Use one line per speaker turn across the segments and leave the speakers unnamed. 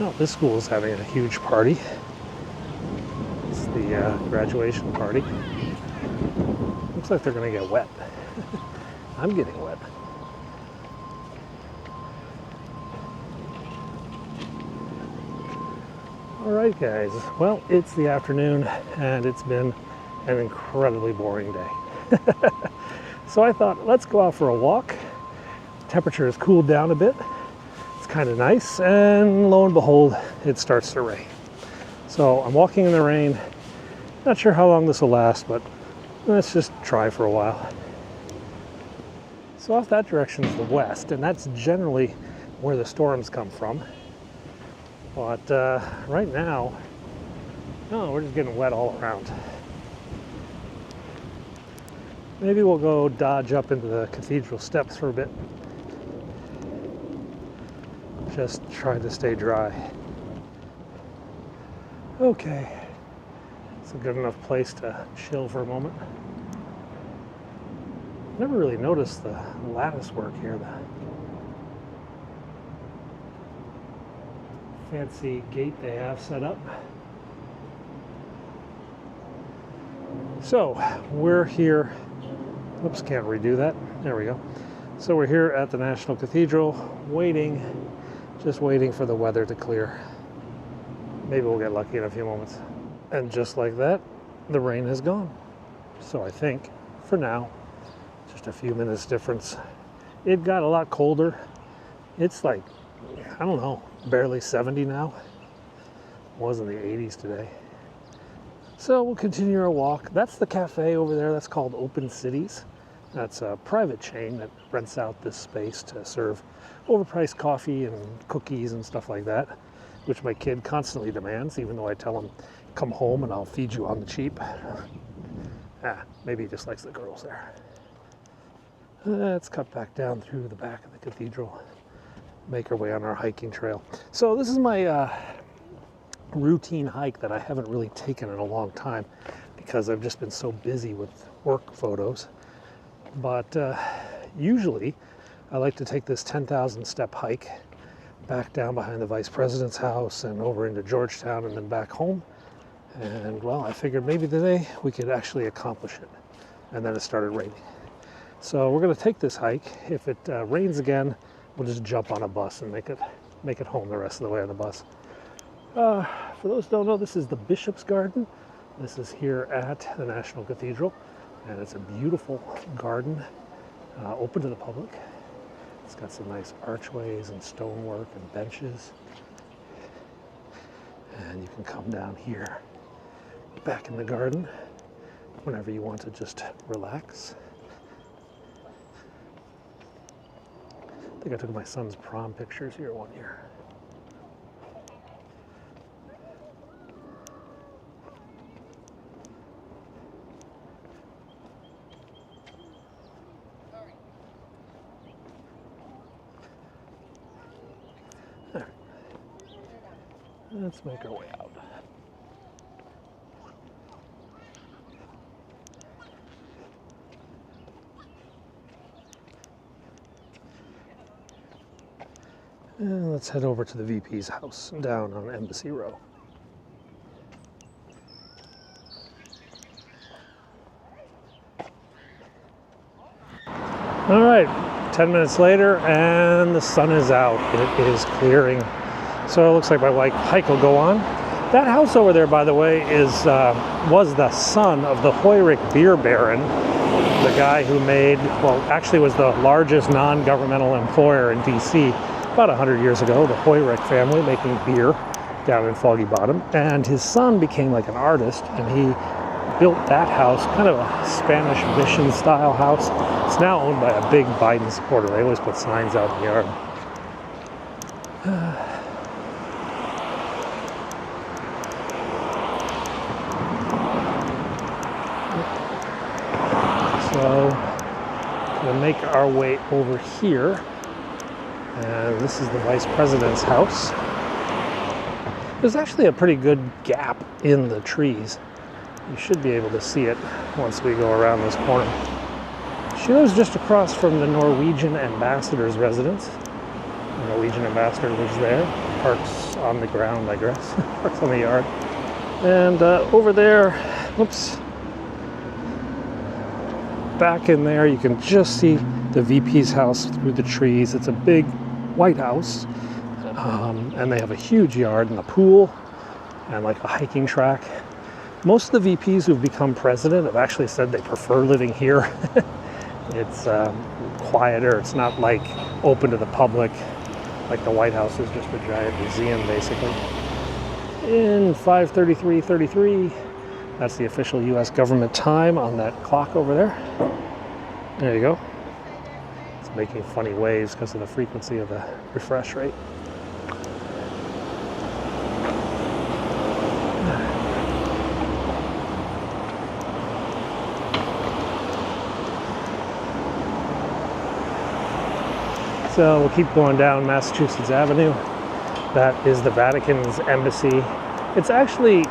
Well, this school is having a huge party. It's the graduation party. Looks like they're going to get wet. I'm getting wet. All right, guys. Well, it's the afternoon, and it's been an incredibly boring day. So I thought, let's go out for a walk. Temperature has cooled down a bit. It's kind of nice, and lo and behold, it starts to rain. So I'm walking in the rain. Not sure how long this will last, but let's just try for a while. So off that direction is the west, and that's generally where the storms come from. But right now, no, we're just getting wet all around. Maybe we'll go dodge up into the cathedral steps for a bit. Just try to stay dry. Okay, it's a good enough place to chill for a moment. Never really noticed the lattice work here, the fancy gate they have set up. So we're here. Oops, can't redo that. There we go. So we're here at the National Cathedral, just waiting for the weather to clear. Maybe we'll get lucky in a few moments. And just like that, the rain has gone. So I think, for now, just a few minutes difference. It got a lot colder. It's like, I don't know, barely 70 now. It was in the 80s today. So we'll continue our walk. That's the cafe over there. That's called Open Cities. That's a private chain that rents out this space to serve overpriced coffee and cookies and stuff like that, which my kid constantly demands, even though I tell him, come home and I'll feed you on the cheap. Maybe he just likes the girls there. Let's cut back down through the back of the cathedral, make our way on our hiking trail. So this is my routine hike that I haven't really taken in a long time because I've just been so busy with work photos. But usually I like to take this 10,000 step hike back down behind the vice president's house and over into Georgetown and then back home. And well, I figured maybe today we could actually accomplish it. And then it started raining. So we're going to take this hike. If it rains again, we'll just jump on a bus and make it home the rest of the way on the bus. For those who don't know, this is the Bishop's Garden. This is here at the National Cathedral, and it's a beautiful garden, open to the public. It's got some nice archways and stonework and benches. And you can come down here, back in the garden, whenever you want to just relax. I think I took my son's prom pictures here one year. There. Let's make our way out. And let's head over to the VP's house down on Embassy Row. All right, 10 minutes later, and the sun is out. It is clearing. So it looks like my hike will go on. That house over there, by the way, was the son of the Heurich beer baron, the guy who actually was the largest non-governmental employer in DC about 100 years ago, the Heurich family making beer down in Foggy Bottom. And his son became like an artist, and he built that house, kind of a Spanish mission style house. It's now owned by a big Biden supporter. They always put signs out in the yard. So we'll make our way over here. And this is the vice president's house. There's actually a pretty good gap in the trees. You should be able to see it once we go around this corner. She lives just across from the Norwegian ambassador's residence. The Norwegian ambassador lives there, parks on the ground, I guess. Parks on the yard. And over there, whoops, back in there, you can just see the VP's house through the trees. It's a big white house, and they have a huge yard and a pool and like a hiking track. Most of the VPs who've become president have actually said they prefer living here. It's quieter. It's not like open to the public. Like the White House is just a giant museum, basically. In 5:33:33, that's the official U.S. government time on that clock over there. There you go. It's making funny waves because of the frequency of the refresh rate. So we'll keep going down Massachusetts Avenue. That is the Vatican's embassy. It's actually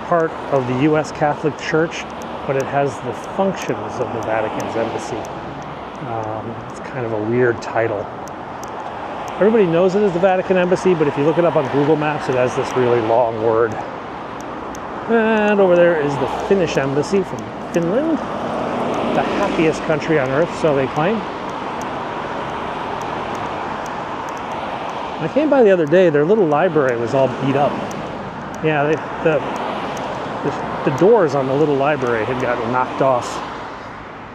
part of the U.S. Catholic Church, but it has the functions of the Vatican's embassy. It's kind of a weird title. Everybody knows it as the Vatican Embassy, but if you look it up on Google Maps, it has this really long word. And over there is the Finnish Embassy from Finland, the happiest country on earth, so they claim. I came by the other day, their little library was all beat up. Yeah, the doors on the little library had gotten knocked off.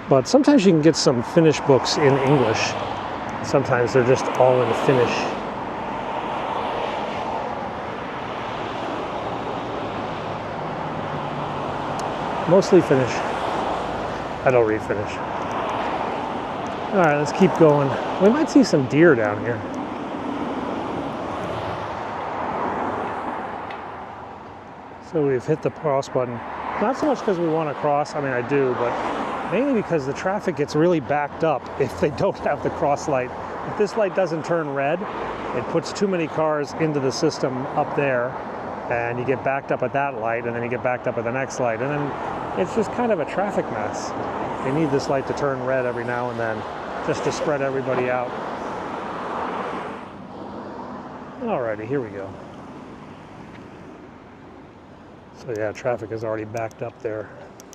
But sometimes you can get some Finnish books in English. Sometimes they're just all in Finnish. Mostly Finnish. I don't read Finnish. All right, let's keep going. We might see some deer down here. So we've hit the cross button. Not so much because we want to cross, I mean I do, but mainly because the traffic gets really backed up if they don't have the cross light. If this light doesn't turn red, it puts too many cars into the system up there, and you get backed up at that light, and then you get backed up at the next light, and then it's just kind of a traffic mess. They need this light to turn red every now and then, just to spread everybody out. Alrighty, here we go. So yeah, traffic is already backed up there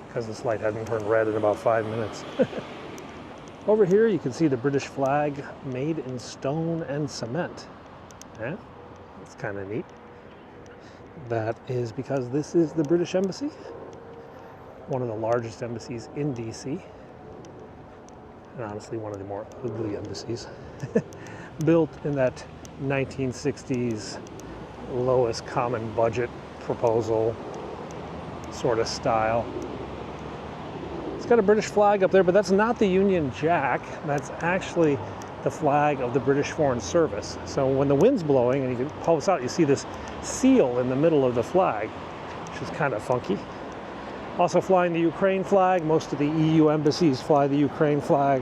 because this light hasn't turned red in about 5 minutes. Over here you can see the British flag made in stone and cement. Yeah, that's kind of neat. That is because this is the British Embassy, one of the largest embassies in DC, and honestly one of the more ugly embassies. Built in that 1960s lowest common budget proposal sort of style. It's got a British flag up there, but that's not the Union Jack. That's actually the flag of the British Foreign Service. So when the wind's blowing and you can pull this out, you see this seal in the middle of the flag, which is kind of funky. Also flying the Ukraine flag. Most of the EU embassies fly the Ukraine flag.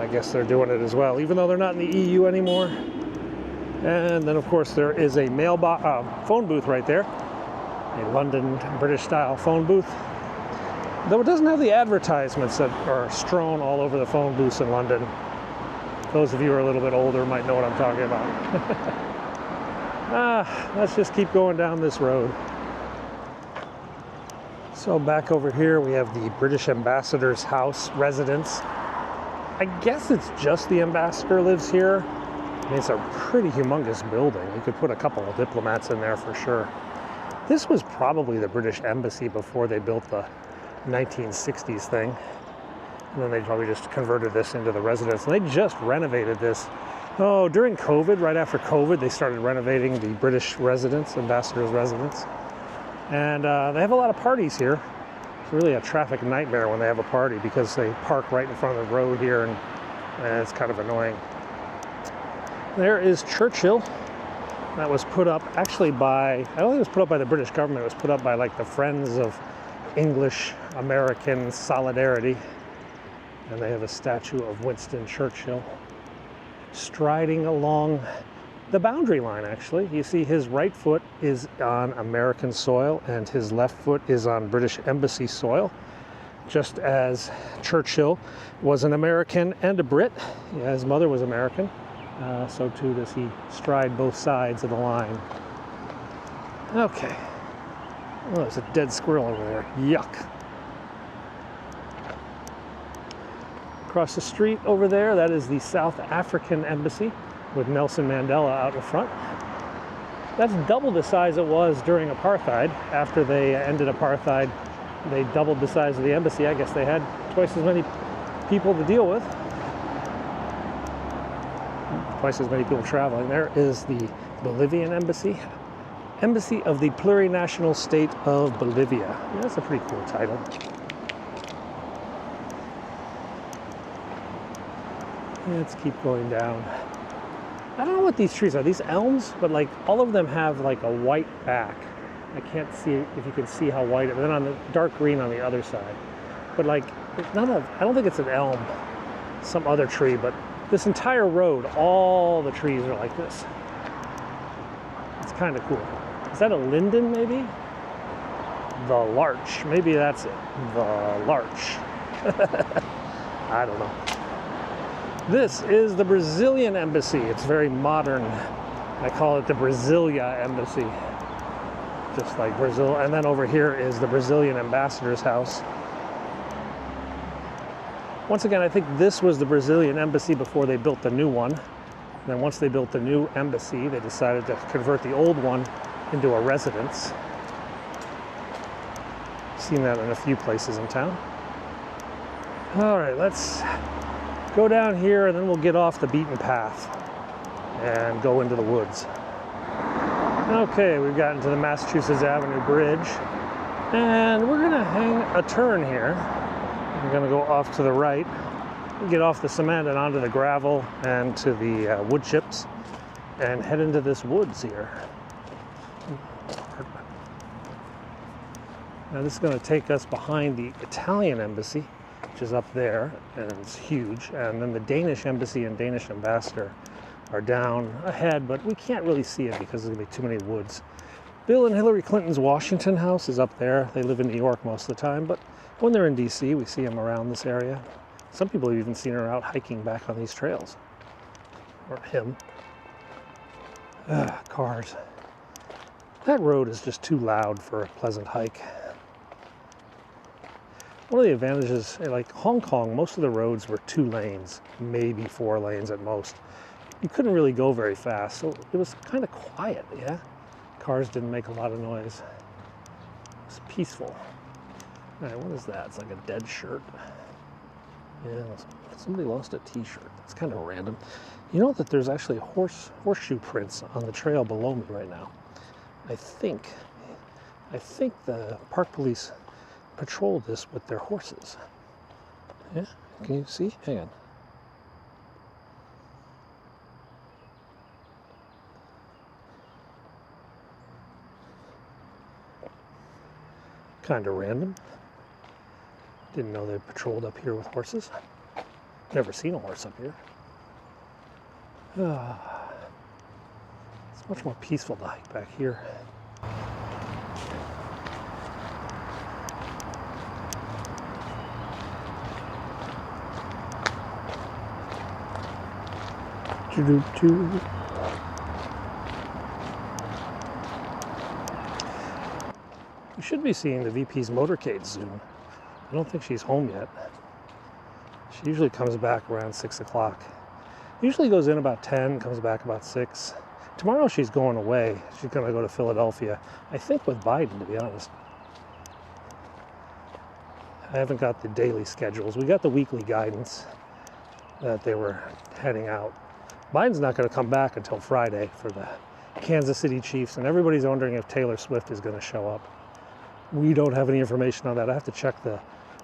I guess they're doing it as well, even though they're not in the EU anymore. And then, of course, there is a phone booth right there, a London British-style phone booth. Though it doesn't have the advertisements that are strewn all over the phone booths in London. Those of you who are a little bit older might know what I'm talking about. Let's just keep going down this road. So back over here, we have the British Ambassador's house residence. I guess it's just the ambassador lives here. I mean, it's a pretty humongous building. You could put a couple of diplomats in there for sure. This was probably the British Embassy before they built the 1960s thing. And then they probably just converted this into the residence. And they just renovated this. Oh, during COVID, right after COVID, they started renovating the British residence, ambassador's residence. And they have a lot of parties here. It's really a traffic nightmare when they have a party because they park right in front of the road here, and it's kind of annoying. There is Churchill. That was put up actually by, I don't think it was put up by the British government, it was put up by like the Friends of English-American Solidarity. And they have a statue of Winston Churchill striding along the boundary line, actually. You see his right foot is on American soil and his left foot is on British Embassy soil. Just as Churchill was an American and a Brit. Yeah, his mother was American. So too does he stride both sides of the line. Okay. Oh, there's a dead squirrel over there. Yuck. Across the street over there, that is the South African Embassy with Nelson Mandela out in front. That's double the size it was during apartheid. After they ended apartheid, they doubled the size of the embassy. I guess they had twice as many people to deal with. Twice as many people traveling. There is the Bolivian Embassy. Embassy of the Plurinational State of Bolivia. Yeah, that's a pretty cool title. Let's keep going down. I don't know what these trees are. These elms, but like all of them have like a white back. I can't see if you can see how white it is. Then on the dark green on the other side. But like, it's not a, I don't think it's an elm, some other tree, but this entire road, all the trees are like this. It's kind of cool. Is that a linden maybe? The larch, maybe that's it. The larch. I don't know. This is the Brazilian Embassy. It's very modern. I call it the Brasilia Embassy. Just like Brazil. And then over here is the Brazilian Ambassador's house. Once again, I think this was the Brazilian Embassy before they built the new one. And then once they built the new embassy, they decided to convert the old one into a residence. Seen that in a few places in town. All right, let's go down here and then we'll get off the beaten path and go into the woods. Okay, we've gotten to the Massachusetts Avenue Bridge and we're gonna hang a turn here. We're gonna go off to the right, get off the cement and onto the gravel and to the wood chips and head into this woods here. Now this is gonna take us behind the Italian Embassy, which is up there, and it's huge. And then the Danish Embassy and Danish Ambassador are down ahead, but we can't really see it because there's gonna be too many woods. Bill and Hillary Clinton's Washington house is up there. They live in New York most of the time, but when they're in DC, we see them around this area. Some people have even seen her out hiking back on these trails. Or him. Cars. That road is just too loud for a pleasant hike. One of the advantages, like Hong Kong, most of the roads were 2 lanes, maybe 4 lanes at most. You couldn't really go very fast, so it was kind of quiet, yeah? Cars didn't make a lot of noise. It was peaceful. All right, what is that? It's like a dead shirt. Yeah, somebody lost a t-shirt. That's kind of random. You know that there's actually horseshoe prints on the trail below me right now. I think the park police patrol this with their horses. Yeah, can you see? Hang on. Kind of random. Didn't know they patrolled up here with horses. Never seen a horse up here. It's much more peaceful to hike back here. We should be seeing the VP's motorcade soon. I don't think she's home yet. She usually comes back around 6 o'clock. Usually goes in about 10, comes back about 6. Tomorrow she's going away. She's going to go to Philadelphia. I think with Biden, to be honest. I haven't got the daily schedules. We got the weekly guidance that they were heading out. Biden's not going to come back until Friday for the Kansas City Chiefs, and everybody's wondering if Taylor Swift is going to show up. We don't have any information on that. I have to check the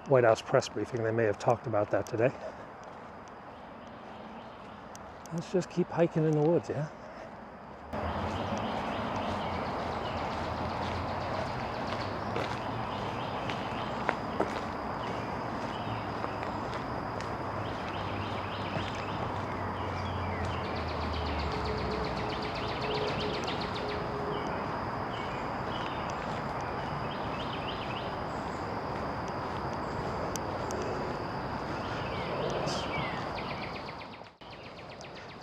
White House press briefing. They may have talked about that today. Let's just keep hiking in the woods, yeah?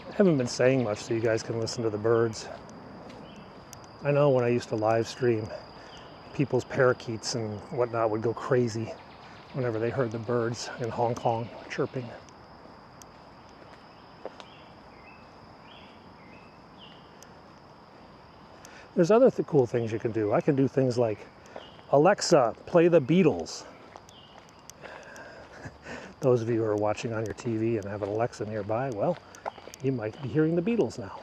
I haven't been saying much so you guys can listen to the birds. I know when I used to live stream, people's parakeets and whatnot would go crazy whenever they heard the birds in Hong Kong chirping. There's other cool things you can do. I can do things like, Alexa, play the Beatles. Those of you who are watching on your TV and have an Alexa nearby, well, you might be hearing the Beatles now.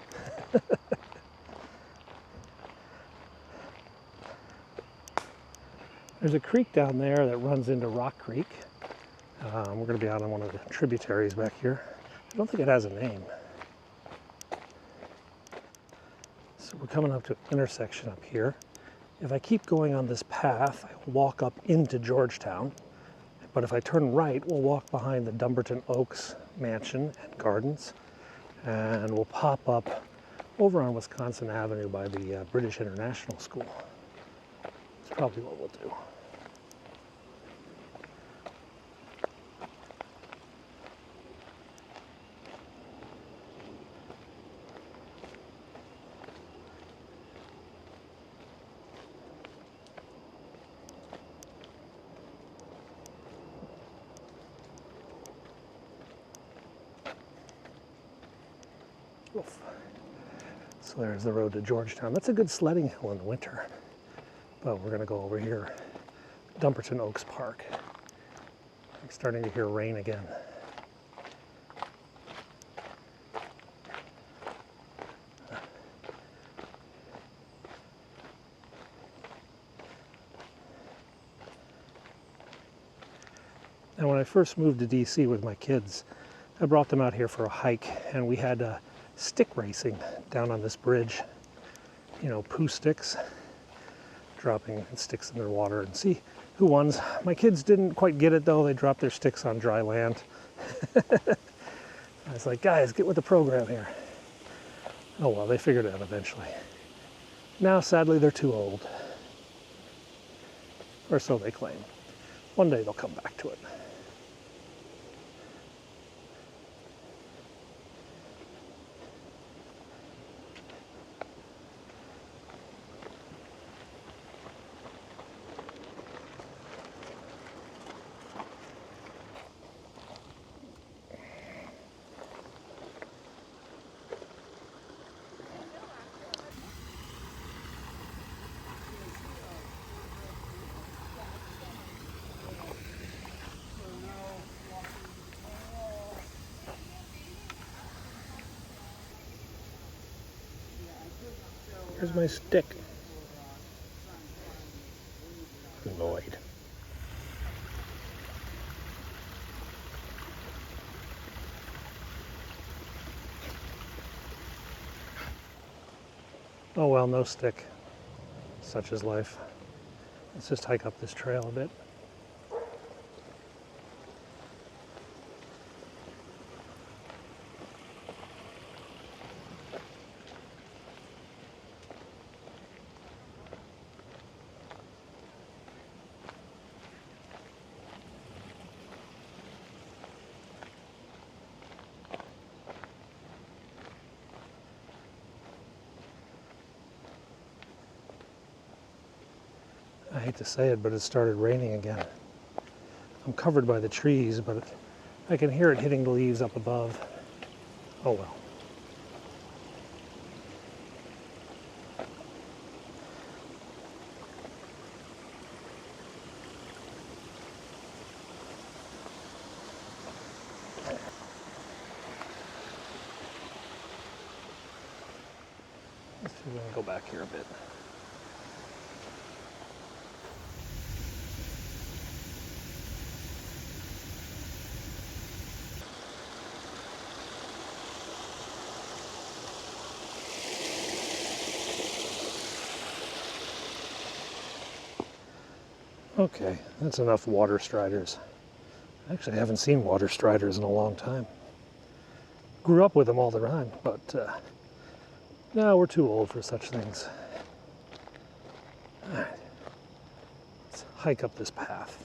There's a creek down there that runs into Rock Creek. We're going to be out on one of the tributaries back here. I don't think it has a name. So we're coming up to an intersection up here. If I keep going on this path, I will walk up into Georgetown. But if I turn right, we'll walk behind the Dumbarton Oaks mansion and gardens. And we'll pop up over on Wisconsin Avenue by the British International School. That's probably what we'll do. Oof. So there's the road to Georgetown. That's a good sledding hill in the winter. But we're going to go over here, Dumbarton Oaks Park. I'm starting to hear rain again. And when I first moved to DC with my kids, I brought them out here for a hike, and we had stick racing down on this bridge. You know, poo sticks, dropping sticks in their water and see who won. My kids didn't quite get it though. They dropped their sticks on dry land. I was like, guys, get with the program here. Oh well, they figured it out eventually. Now, sadly, they're too old. Or so they claim. One day they'll come back to it. Here's my stick. Annoyed. Oh well, no stick. Such is life. Let's just hike up this trail a bit. I hate to say it, but it started raining again. I'm covered by the trees, but I can hear it hitting the leaves up above. Oh well. Let's see if we can go back here a bit. Okay, that's enough water striders. Actually, I haven't seen water striders in a long time. Grew up with them all the time, but no, we're too old for such things. All right, let's hike up this path.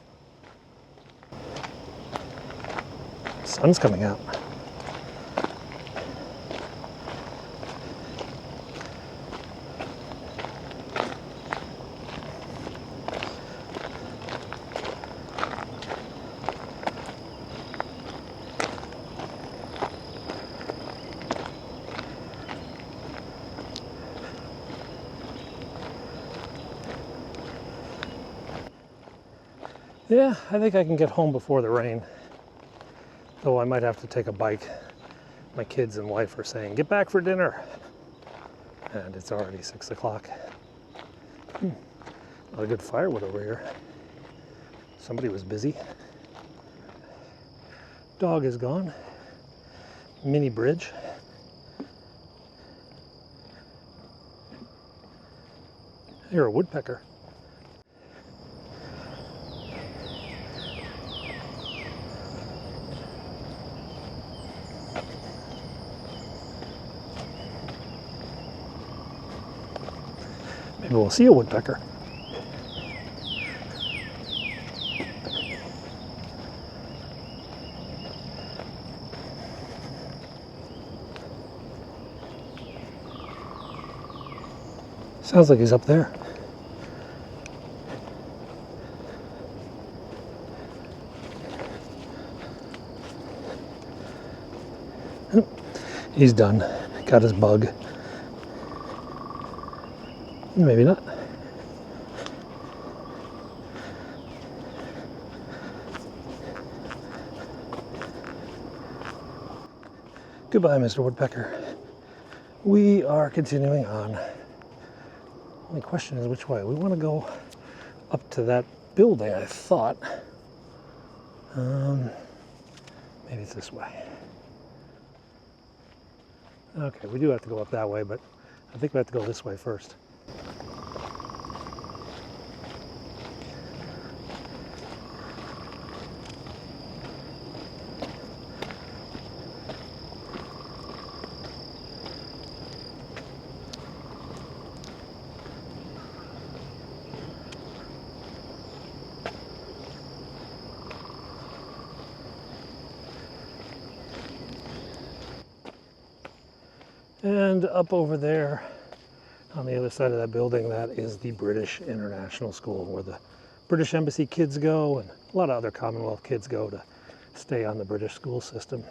The sun's coming out. Yeah, I think I can get home before the rain. Though I might have to take a bike. My kids and wife are saying, get back for dinner. And it's already 6 o'clock. A lot of good firewood over here. Somebody was busy. Dog is gone. Mini bridge. You're a woodpecker. Maybe we'll see a woodpecker. Sounds like he's up there. He's done. Got his bug. Maybe not. Goodbye, Mr. Woodpecker. We are continuing on. Only question is which way. We want to go up to that building, I thought. Maybe it's this way. Okay, we do have to go up that way, but I think we have to go this way first. And up over there on the other side of that building, that is the British International School, where the British Embassy kids go and a lot of other Commonwealth kids go to stay on the British school system.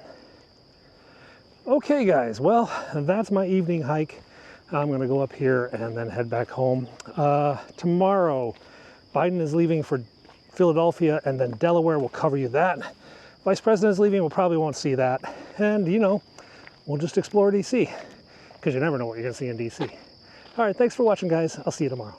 Okay guys, well, that's my evening hike. I'm gonna go up here and then head back home. Tomorrow, Biden is leaving for Philadelphia and then Delaware. We'll cover you that. Vice President is leaving, we probably won't see that. And you know, we'll just explore DC, because you never know what you're gonna see in DC. All right, thanks for watching guys. I'll see you tomorrow.